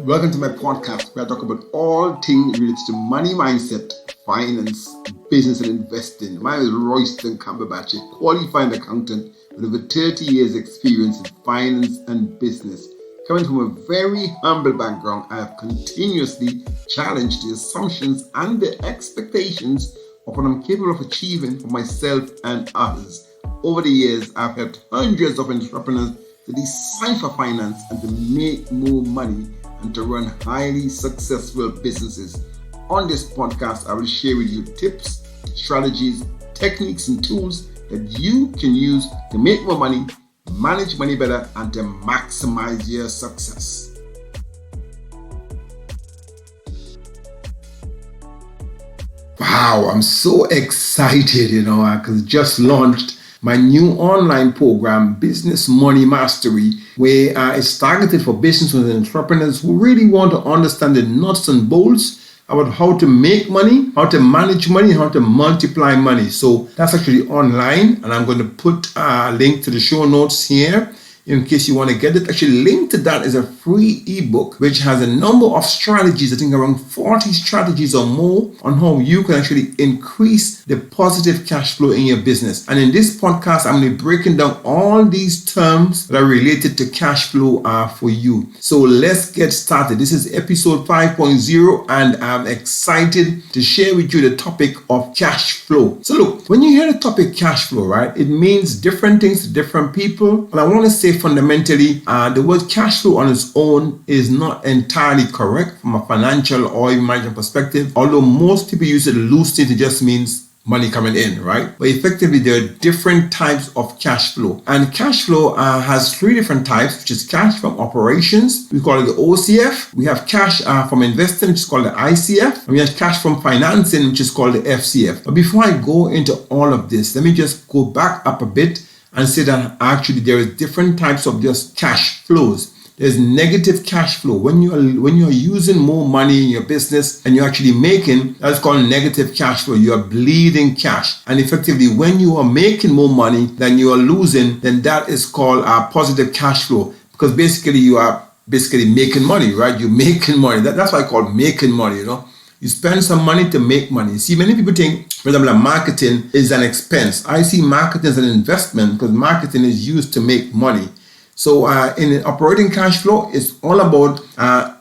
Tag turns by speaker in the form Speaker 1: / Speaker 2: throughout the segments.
Speaker 1: Welcome to my podcast where I talk about all things related to money mindset, finance, business, and investing. My name is Royston Camberbatch, a qualified accountant with over 30 years experience in finance and business. Coming from a very humble background, I have continuously challenged the assumptions and the expectations of what I'm capable of achieving for myself and others. Over the years, I've helped hundreds of entrepreneurs to decipher finance and to make more money and to run highly successful businesses. On this podcast, I will share with you tips, strategies, techniques, and tools that you can use to make more money, manage money better, and to maximize your success. Wow, I'm so excited, because I just launched my new online program, Business Money Mastery, where it's targeted for business entrepreneurs who really want to understand the nuts and bolts about how to make money, how to manage money, how to multiply money. So that's actually online, and I'm going to put a link to the show notes here in case you want to get it. Actually, linked to that is a free ebook which has a number of strategies, I think around 40 strategies or more, on how you can actually increase the positive cash flow in your business. And in this podcast, I'm going to be breaking down all these terms that are related to cash flow for you. So let's get started. This is episode 5.0, and I'm excited to share with you the topic of cash flow. So look, when you hear the topic cash flow, right, it means different things to different people. And I want to say fundamentally, the word cash flow on its own is not entirely correct from a financial or even management perspective, although most people use it loosely. It just means money coming in, right? But effectively, there are different types of cash flow. And cash flow has three different types, which is cash from operations. We call it the OCF. We have cash from investing, which is called the ICF. And we have cash from financing, which is called the FCF. But before I go into all of this, let me just go back up a bit and say that actually there is different types of just cash flows. There's negative cash flow. When you're using more money in your business and you're actually making, that's called negative cash flow. You are bleeding cash. And effectively, when you are making more money than you are losing, then that is called a positive cash flow, because basically you are making money, right? You're making money. That's why I call making money, You spend some money to make money. See, many people think, for example, marketing is an expense. I see marketing as an investment because marketing is used to make money. So in operating cash flow, it's all about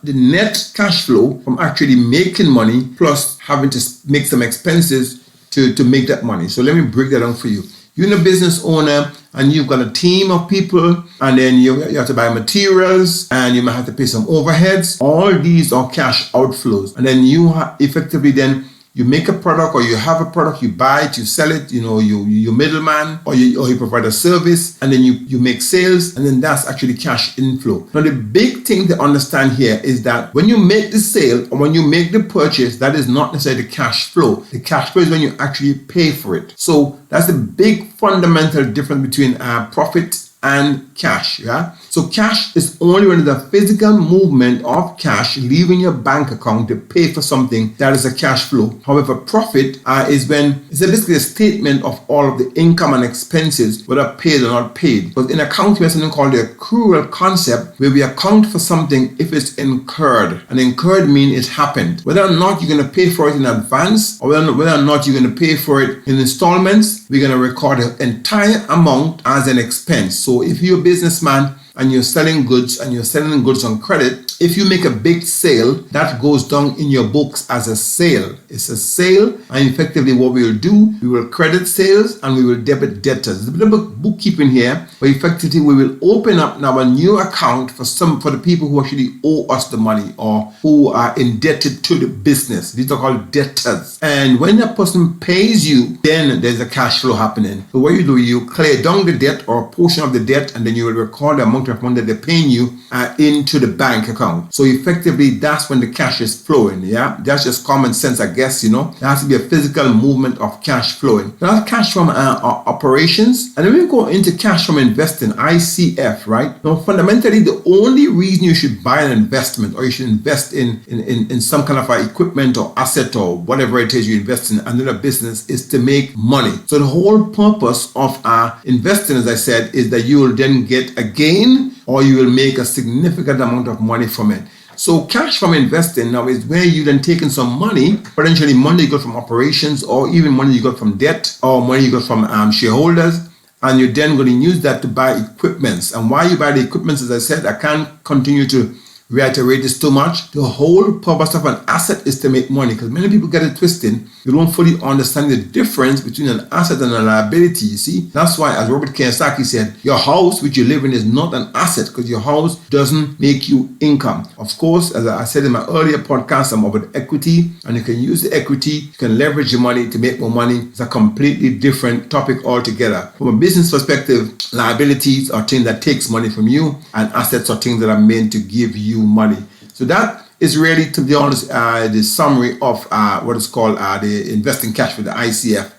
Speaker 1: the net cash flow from actually making money plus having to make some expenses to make that money. So let me break that down for you. You're a business owner and you've got a team of people, and then you have to buy materials and you might have to pay some overheads. All these are cash outflows. And then you effectively then you make a product, or you have a product, you buy it, you sell it, you middleman, or you provide a service, and then you make sales, and then that's actually cash inflow. Now the big thing to understand here is that when you make the sale or when you make the purchase, that is not necessarily the cash flow. The cash flow is when you actually pay for it. So that's the big fundamental difference between profit and cash. So cash is only when there's a physical movement of cash leaving your bank account to pay for something. That is a cash flow. However, profit is when it's basically a statement of all of the income and expenses, whether paid or not paid. But in accounting, we have something called the accrual concept, where we account for something if it's incurred. And incurred means it happened. Whether or not you're going to pay for it in advance, or whether or not you're going to pay for it in installments, we're going to record the entire amount as an expense. So if you're a businessman and you're selling goods and you're selling goods on credit, if you make a big sale, that goes down in your books as a sale. It's a sale, and effectively what we will do, we will credit sales and we will debit debtors. There's a bit of bookkeeping here, but effectively we will open up now a new account for the people who actually owe us the money or who are indebted to the business. These are called debtors. And when that person pays you, then there's a cash flow happening. So what you do, you clear down the debt or a portion of the debt, and then you will record the amount of money that they're paying you into the bank account. So effectively, that's when the cash is flowing. That's just common sense, I guess. There has to be a physical movement of cash flowing. That's cash from operations, and then we go into cash from investing, ICF, right? Now, fundamentally, the only reason you should buy an investment or you should invest in some kind of equipment or asset or whatever it is you invest in another business is to make money. So the whole purpose of investing, as I said, is that you will then get a gain or you will make a significant amount of money from it. So cash from investing now is where you then taking some money, potentially money you got from operations, or even money you got from debt, or money you got from shareholders, and you're then going to use that to buy equipments. And why you buy the equipments, as I said, I can't continue to reiterate this too much. The whole purpose of an asset is to make money, because many people get it twisted. You don't fully understand the difference between an asset and a liability, you see. That's why, as Robert Kiyosaki said, your house which you live in is not an asset, because your house doesn't make you income. Of course, as I said in my earlier podcast, I'm about equity, and you can use the equity, you can leverage your money to make more money. It's a completely different topic altogether. From a business perspective, liabilities are things that takes money from you, and assets are things that are meant to give you money. So that is really, to be honest, the summary of what is called the investing cash for the ICF.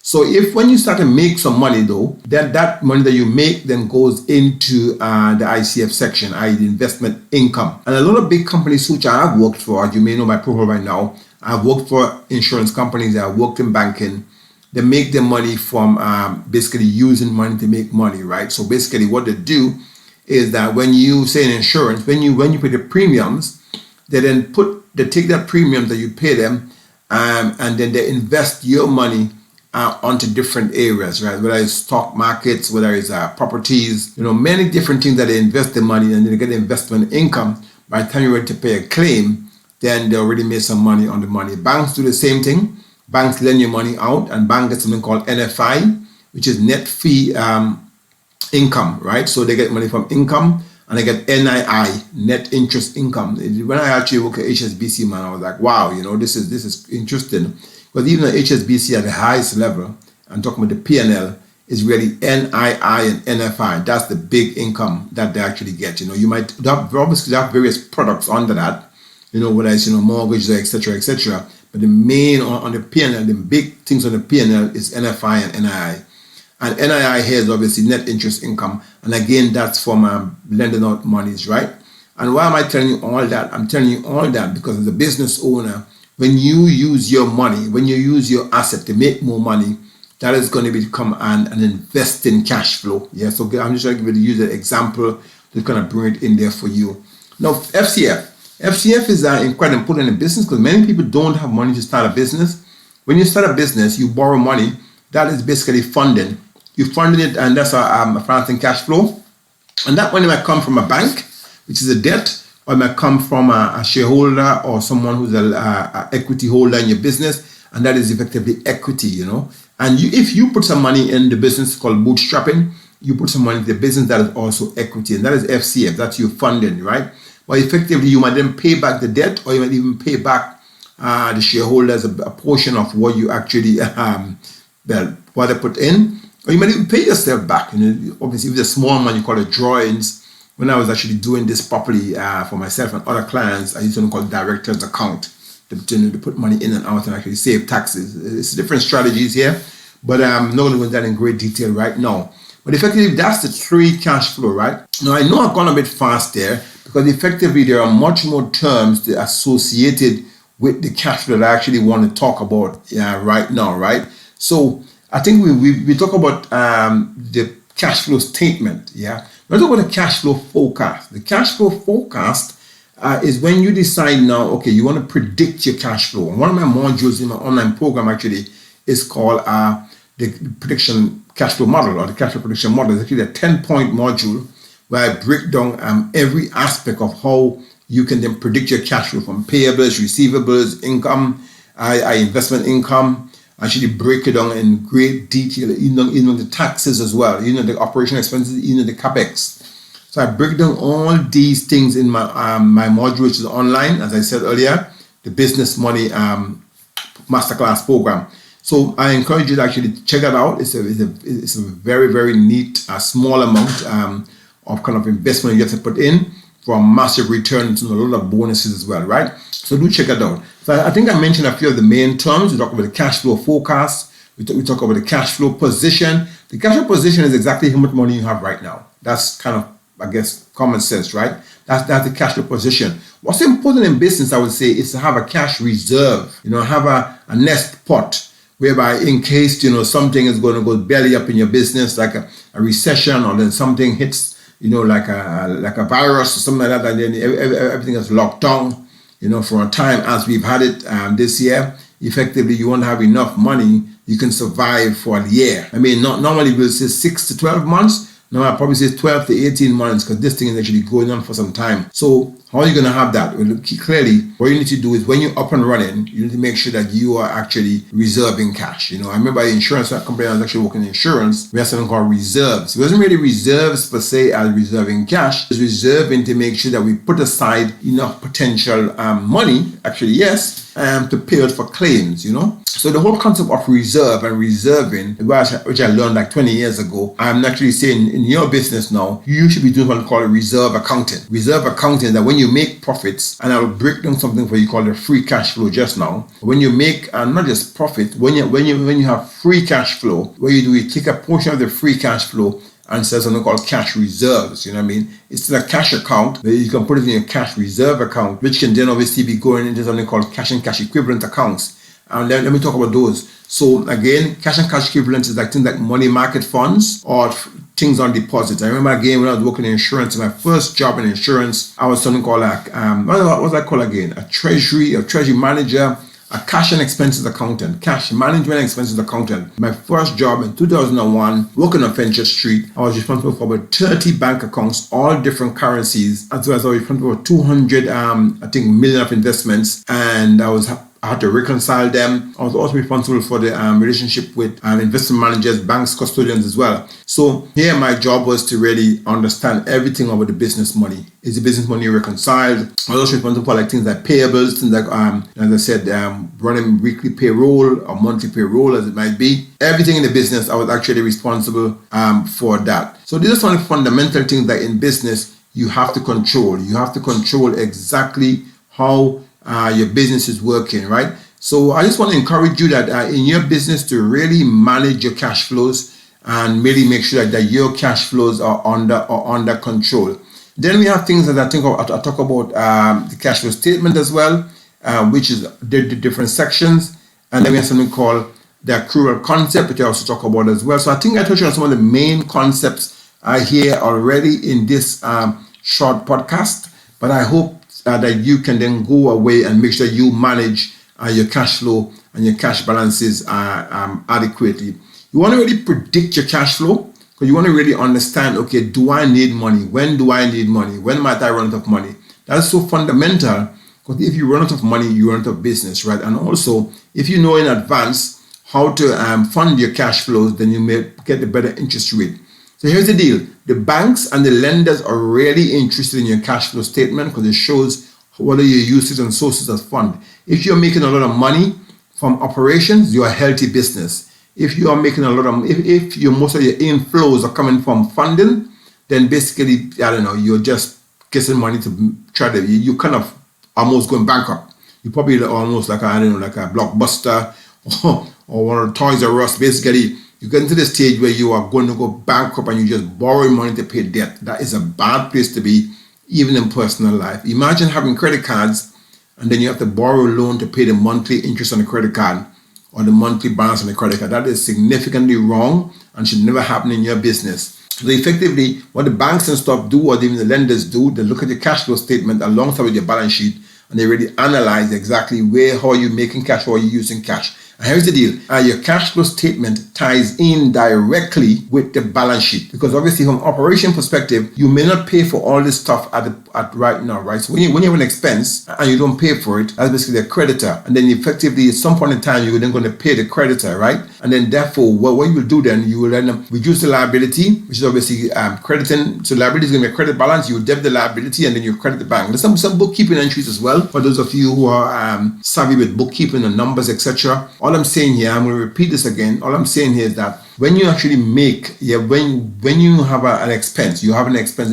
Speaker 1: So if when you start to make some money though, then that money that you make then goes into the ICF section, i.e. the investment income. And a lot of big companies which I have worked for, you may know my profile right now, I've worked for insurance companies, I've worked in banking. They make their money from basically using money to make money, right? So basically what they do is that when you say in insurance, when you pay the premiums, they take that premium that you pay them, and then they invest your money onto different areas, right? Whether it's stock markets, whether it's properties, many different things that they invest the money, and then they get investment income. By the time you're ready to pay a claim, then they already made some money on the money. Banks do the same thing. Banks lend you money out, and bank gets something called NFI, which is net fee income, right? So they get money from income, and they get NII, net interest income. When I actually work at HSBC, man, I was like, wow, this is interesting. Because even at HSBC at the highest level, I'm talking about the P&L, is really NII and NFI. That's the big income that they actually get. You might obviously have various products under that, whether it's mortgages, etc., etc. But the main on the P&L, the big things on the P&L is NFI and NII. And NII here is obviously net interest income. And again, that's from lending out monies, right? And why am I telling you all that? I'm telling you all that because as a business owner, when you use your money, when you use your asset to make more money, that is going to become an investing cash flow. Yeah, so I'm just going to use an example to kind of bring it in there for you. Now, FCF. FCF is quite important in business because many people don't have money to start a business. When you start a business, you borrow money. That is basically funding. You funded it, and that's a financing cash flow. And that money might come from a bank, which is a debt, or it might come from a shareholder or someone who's a equity holder in your business, and that is effectively equity, And if you put some money in the business called bootstrapping, you put some money in the business, that is also equity, and that is FCF. That's your funding, right? But effectively, you might then pay back the debt, or you might even pay back the shareholders a portion of what you actually what they put in, or you might even pay yourself back. Obviously, if it's a small money, you call it drawings. When I was actually doing this properly for myself and other clients, I used something called director's account to put money in and out and actually save taxes. It's different strategies here, but I'm not going to go into that in great detail right now. But effectively, that's the three cash flow, right? Now, I know I've gone a bit fast there because effectively there are much more terms associated with the cash flow that I actually want to talk about right now, right? So I think we talk about the cash flow statement, yeah? Let's talk about the cash flow forecast. The cash flow forecast is when you decide now, okay, you want to predict your cash flow. And one of my modules in my online program actually is called the prediction cash flow model, or the cash flow prediction model. It's actually a 10-point module where I break down every aspect of how you can then predict your cash flow from payables, receivables, income, investment income. I actually break it down in great detail, even the taxes as well, the operational expenses, even the capex. So I break down all these things in my my module, which is online, as I said earlier, the Business Money Masterclass program. So I encourage you to actually check that out. It's a very, very neat, small amount of kind of investment you have to put in for massive returns and a lot of bonuses as well, right? So do check it out. So I think I mentioned a few of the main terms. We talk about the cash flow forecast. We talk about the cash flow position. The cash flow position is exactly how much money you have right now. That's kind of, I guess, common sense, right? That's the cash flow position. What's important in business, I would say, is to have a cash reserve. Have a nest pot, whereby in case, something is going to go belly up in your business, like a recession, or then something hits like a virus or something like that, and then everything is locked down, for a time as we've had it this year. Effectively, you won't have enough money. You can survive for a year. I mean, not normally we'll say 6 to 12 months. No, I'll probably say 12 to 18 months because this thing is actually going on for some time. So how are you going to have that? Well, clearly, what you need to do is when you're up and running, you need to make sure that you are actually reserving cash. I remember the insurance company I was actually working in insurance. We had something called reserves. It wasn't really reserves per se as reserving cash. It was reserving to make sure that we put aside enough potential money, actually, yes, to pay out for claims, So the whole concept of reserve and reserving, which I learned like 20 years ago, I'm actually saying in your business now, you should be doing what we call reserve accounting. Reserve accounting is that when you make profits, and I'll break down something for you called the free cash flow just now. When you make not just profit, when you have free cash flow, what you do, you take a portion of the free cash flow and says something called cash reserves. You know what I mean? It's a cash account. You can put it in your cash reserve account, which can then obviously be going into something called cash and cash equivalent accounts. And let me talk about those. So again, cash and cash equivalent is like things like money market funds or things on deposit. I remember again when I was working in insurance, my first job in insurance, I was something called what was I called again? A treasury manager, a cash and expenses accountant, cash management and expenses accountant. My first job in 2001, working on Venture Street, I was responsible for about 30 bank accounts, all different currencies, as well as I was responsible for 200, million of investments, and I had to reconcile them. I was also responsible for the relationship with investment managers, banks, custodians as well. So here my job was to really understand everything about the business money. Is the business money reconciled? I was also responsible for things like payables, things like, as I said, running weekly payroll or monthly payroll as it might be. Everything in the business, I was actually responsible for that. So these are some fundamental things that in business you have to control. You have to control exactly how your business is working, right? So I just want to encourage you that in your business to really manage your cash flows and really make sure that your cash flows are under control. Then we have things that I talk about the cash flow statement as well, which is the different sections. And then we have something called the accrual concept, which I also talk about as well. So I think I touched on some of the main concepts here already in this short podcast, but I hope that you can then go away and make sure you manage your cash flow and your cash balances adequately. You want to really predict your cash flow because you want to really understand, okay, do I need money? When do I need money? When might I run out of money? That's so fundamental because if you run out of money, you run out of business, right? And also, if you know in advance how to fund your cash flows, then you may get a better interest rate. So here's the deal. The banks and the lenders are really interested in your cash flow statement because it shows what are your uses and sources of fund. If you're making a lot of money from operations, you're a healthy business. If you are making a lot of, if most of your inflows are coming from funding, then basically, you're just getting money to try to, you kind of almost going bankrupt. You're probably almost like a Blockbuster or one of the Toys R Us. Basically, you get into the stage where you are going to go bankrupt and you just borrowing money to pay debt. That is a bad place to be, even in personal life. Imagine having credit cards and then you have to borrow a loan to pay the monthly interest on the credit card or the monthly balance on the credit card. That is significantly wrong and should never happen in your business. So effectively, what the banks and stuff do, or even the lenders do, they look at your cash flow statement alongside with your balance sheet and they really analyze exactly how are you making cash, how are you using cash. And here's the deal. Your cash flow statement ties in directly with the balance sheet because obviously from operation perspective, you may not pay for all this stuff at right now, right? So when you have an expense and you don't pay for it, that's basically a creditor. And then effectively at some point in time, you're then going to pay the creditor, right? And then therefore, what you will do then, you will then reduce the liability, which is obviously crediting. So liability is going to be a credit balance. You will debit the liability and then you credit the bank. There's some bookkeeping entries as well for those of you who are savvy with bookkeeping and numbers, etc. All I'm saying here, I'm going to repeat this again. All I'm saying here is that when you actually make, when you have an expense, you have an expense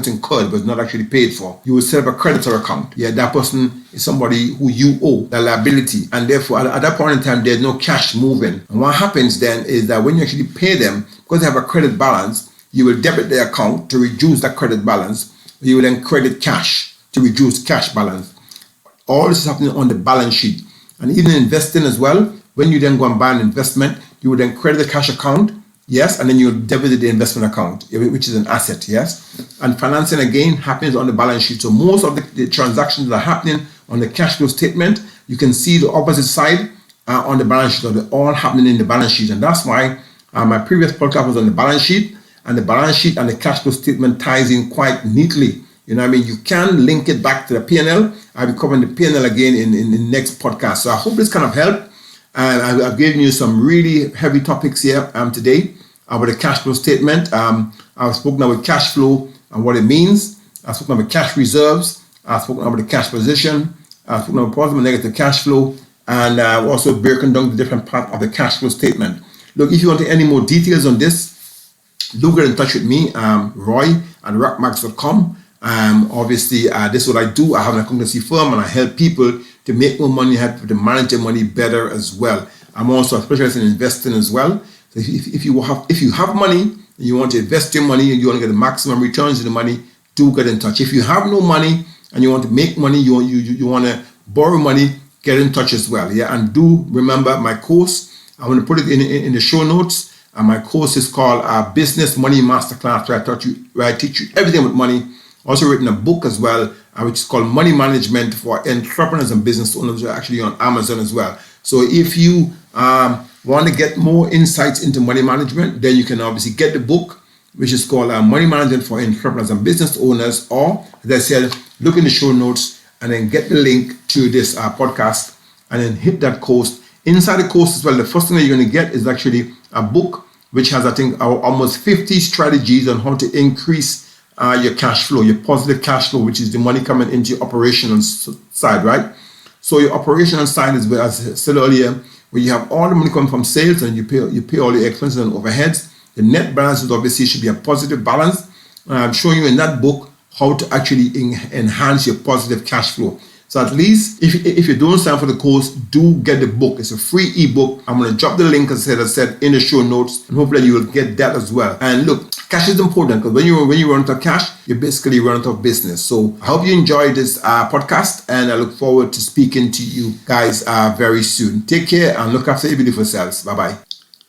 Speaker 1: incurred but not actually paid for, you will set up a creditor account. That person is somebody who you owe the liability, and therefore at that point in time, there's no cash moving. And what happens then is that when you actually pay them, because they have a credit balance, you will debit their account to reduce that credit balance. You will then credit cash to reduce cash balance. All this is happening on the balance sheet. And even investing as well, when you then go and buy an investment, you would then credit the cash account Yes, and then you debit the investment account, which is an asset. Yes, and financing again happens on the balance sheet. So most of the transactions that are happening on the cash flow statement, you can see the opposite side on the balance sheet, or they're all happening in the balance sheet, and that's why my previous podcast was on the balance sheet, and the balance sheet and the cash flow statement ties in quite neatly. You know what I mean? You can link it back to the P&L. I'll be covering the P&L again in the next podcast. So I hope this kind of helped. And I've given you some really heavy topics here today about the cash flow statement. I've spoken about cash flow and what it means. I've spoken about cash reserves. I've spoken about the cash position. I've spoken about positive and negative cash flow. And I've also broken down the different parts of the cash flow statement. Look, if you want any more details on this, do get in touch with me, Roy at rockmax.com. Obviously, this is what I do. I have an accountancy firm and I help people to make more money, help people to manage their money better as well. I'm also a specialist in investing as well. So if you have money and you want to invest your money and you want to get the maximum returns on the money, do get in touch. If you have no money and you want to make money, you want to borrow money, get in touch as well. Yeah, and do remember my course. I'm going to put it in the show notes. And my course is called Business Money Masterclass, where I teach you everything with money. Also written a book as well, which is called Money Management for Entrepreneurs and Business Owners, which are actually on Amazon as well. So if you want to get more insights into money management, then you can obviously get the book, which is called Money Management for Entrepreneurs and Business Owners, or, as I said, look in the show notes and then get the link to this podcast and then hit that course. Inside the course as well, the first thing that you're going to get is actually a book which has, I think, almost 50 strategies on how to increase your cash flow, your positive cash flow, which is the money coming into your operational side, right? So your operational side is where, as I said earlier, where you have all the money coming from sales and you pay all your expenses and overheads. The net balance is obviously should be a positive balance. And I'm showing you in that book how to actually enhance your positive cash flow. So at least if you don't sign for the course, do get the book. It's a free ebook. I'm going to drop the link, as I said, in the show notes, and hopefully you will get that as well. And look, cash is important, because when you run out of cash, you basically run out of business. So I hope you enjoyed this podcast, and I look forward to speaking to you guys very soon. Take care and look after your beautiful selves. Bye-bye.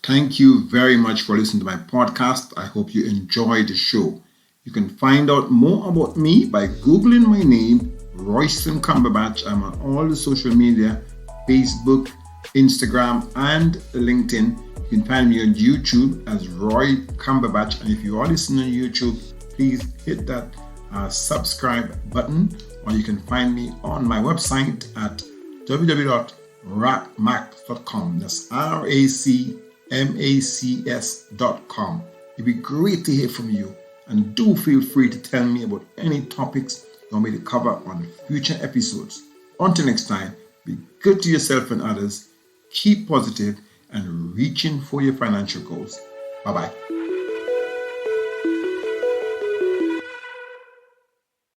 Speaker 1: Thank you very much for listening to my podcast. I hope you enjoyed the show. You can find out more about me by Googling my name, Royston Cumberbatch. I'm on all the social media, Facebook, Instagram, and LinkedIn. You can find me on YouTube as Roy Cumberbatch. And if you are listening on YouTube, please hit that subscribe button, or you can find me on my website at www.racmax.com. That's RACMACS.com. It'd be great to hear from you. And do feel free to tell me about any topics you want me to cover on future episodes. Until next time, be good to yourself and others, keep positive, and reaching for your financial goals. Bye-bye.